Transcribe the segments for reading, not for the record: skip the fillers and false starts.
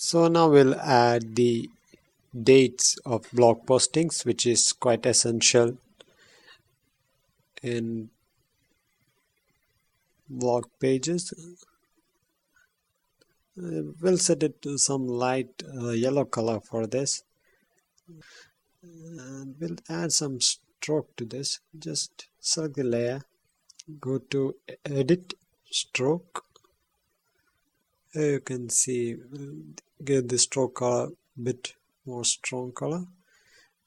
So now we'll add the dates of blog postings, which is quite essential in blog pages. We'll set it to some light yellow color for this, and we'll add some stroke to this. Just select the layer, go to edit, stroke. Here you can see we'll give the stroke color a bit more strong color,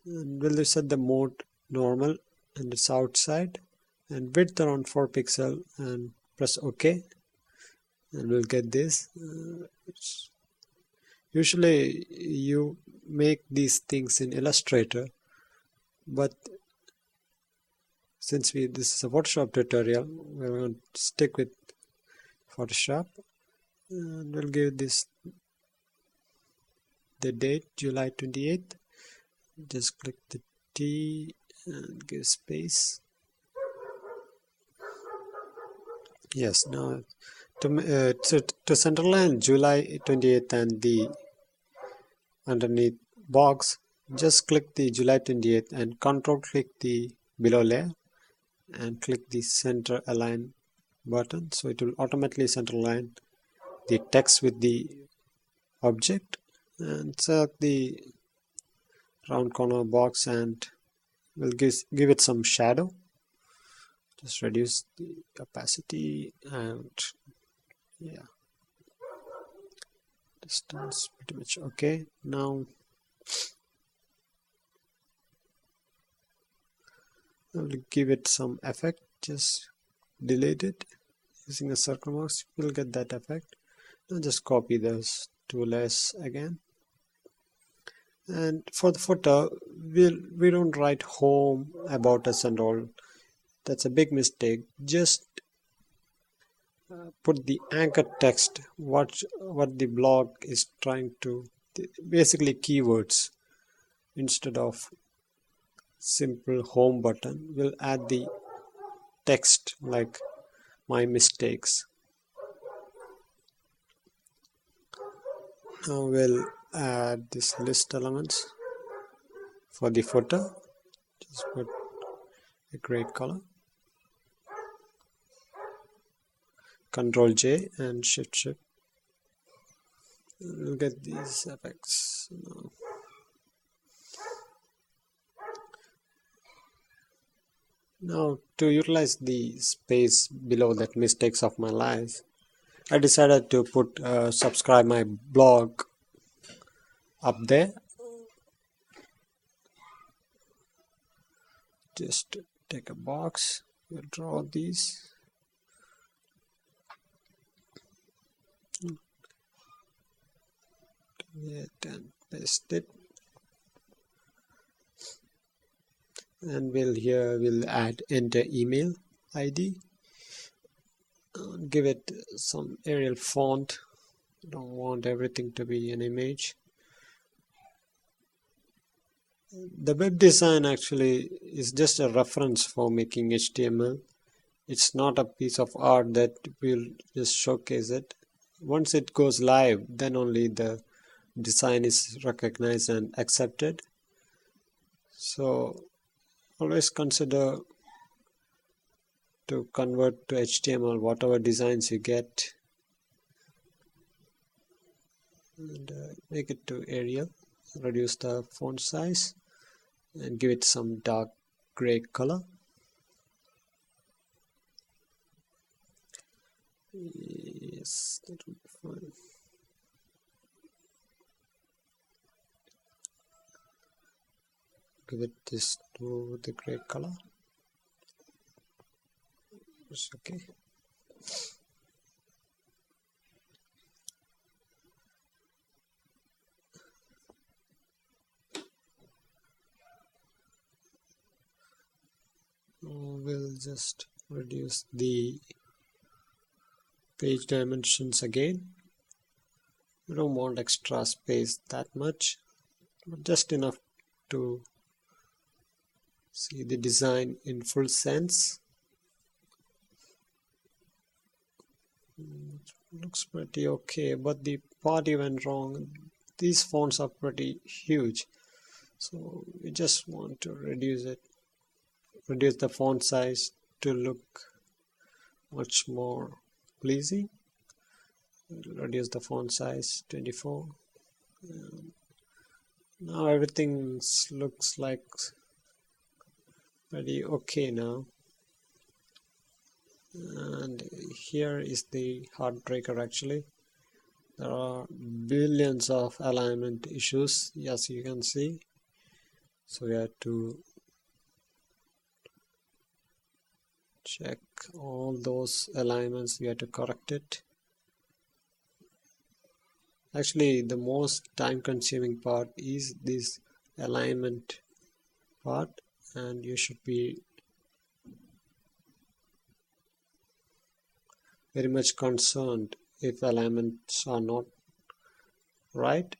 and we'll set the mode normal and it's outside, and width around 4 pixel, and press OK, and we'll get this. Usually you make these things in Illustrator, but since this is a Photoshop tutorial, we're going to stick with Photoshop, and we'll give this the date, July 28th. Just click the T and give space. Yes, now to centerline July 28th and the underneath box, just click the July 28th and control click the below layer and click the center align button, so it will automatically center align the text with the object, and select the round corner box and we'll give it some shadow. Just reduce the opacity and yeah, distance pretty much okay. Now I will give it some effect. Just delete it using a circle marks. We'll get that effect. Now just copy those two layers again. And for the footer, we don't write home, about us and all. That's a big mistake. Just put the anchor text, what the blog is trying to, basically keywords. Instead of simple home button, we'll add the text like my mistakes. Now we'll add this list elements for the footer. Just put a gray color. Control J and Shift. We'll get these effects now. Now to utilize the space below that mistakes of my life, I decided to put subscribe my blog up there. Just take a box, we'll draw these. And paste it, and we'll add enter email ID. Give it some Arial font. Don't want everything to be an image. The web design actually is just a reference for making HTML. It's not a piece of art that will just showcase it. Once it goes live, then only the design is recognized and accepted. So always consider to convert to HTML whatever designs you get, and make it to Arial. Reduce the font size and give it some dark gray color. Yes, that will be fine. Give it this to the gray color. It's okay. We'll just reduce the page dimensions again. We don't want extra space that much, but just enough to see the design in full sense. Looks pretty okay, but the party went wrong. These fonts are pretty huge, so we just want to reduce the font size to look much more pleasing. Reduce the font size 24. Now everything looks like pretty okay now. And here is the heartbreaker. Actually, there are billions of alignment issues, as you can see, so we have to check all those alignments. We have to correct it. Actually, the most time consuming part is this alignment part, and you should be very much concerned if alignments are not right.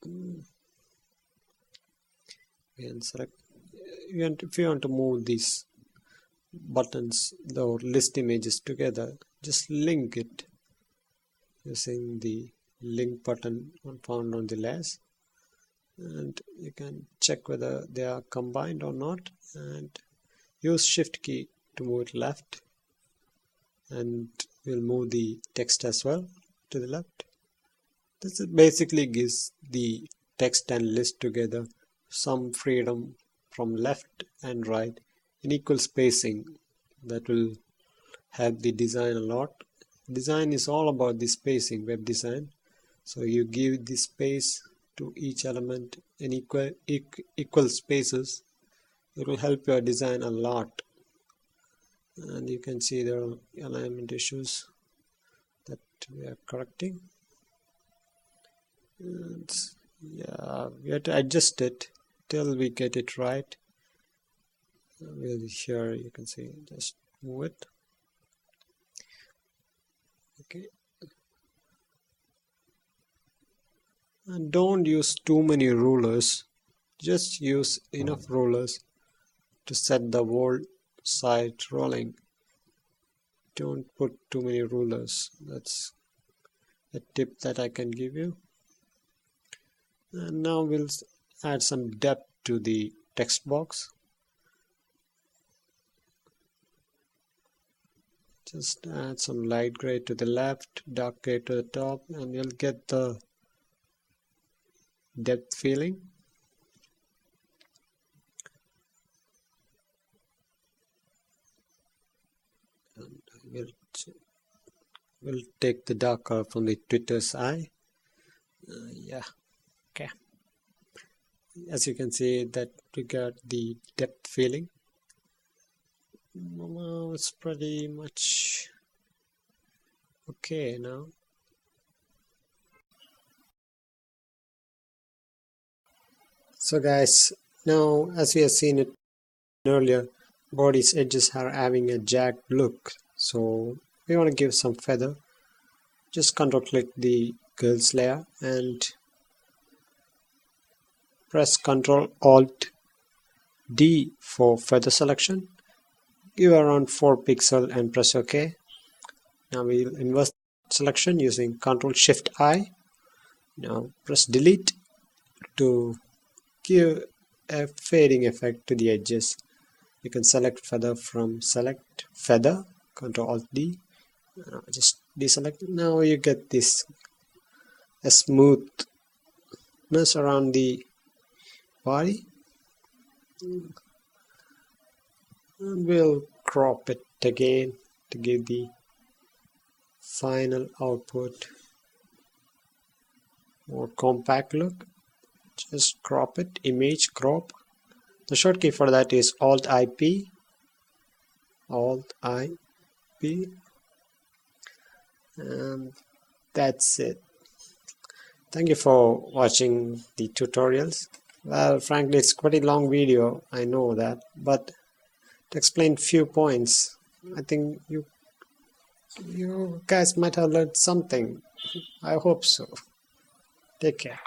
You can select, if you want to move these buttons or list images together, just link it using the link button found on the list, and you can check whether they are combined or not, and use shift key to move it left, and we'll move the text as well to the left. This basically gives the text and list together some freedom from left and right in equal spacing. That will help the design a lot. Design is all about the spacing, web design. So you give the space to each element in equal spaces. It will help your design a lot. And you can see there are alignment issues that we are correcting. And yeah, we have to adjust it till we get it right. Here you can see, just move it. Okay. And don't use too many rulers. Just use enough rulers to set the whole site rolling. Don't put too many rulers. That's a tip that I can give you. And now we'll add some depth to the text box. Just add some light gray to the left, dark gray to the top, and you'll get the depth feeling. And we'll take the dark color from the Twitter's eye. Yeah, okay. As you can see, that we got the depth feeling. Now it's pretty much okay now. So guys, now as we have seen it earlier, body's edges are having a jagged look. So we want to give some feather. Just control click the girls layer and press Ctrl Alt D for feather selection. Give around 4 pixels and press OK. Now we'll invert selection using Ctrl Shift I. Now press delete to give a fading effect to the edges. You can select feather from select feather, Ctrl Alt D. Just deselect. Now you get this a smoothness around the body. And we'll crop it again to give the final output more compact look. Just crop it, image crop. The shortcut for that is Alt-IP, and that's it. Thank you for watching the tutorials. Well, frankly, it's quite a long video, I know that, but to explain few points, I think you guys might have learned something. I hope so. Take care.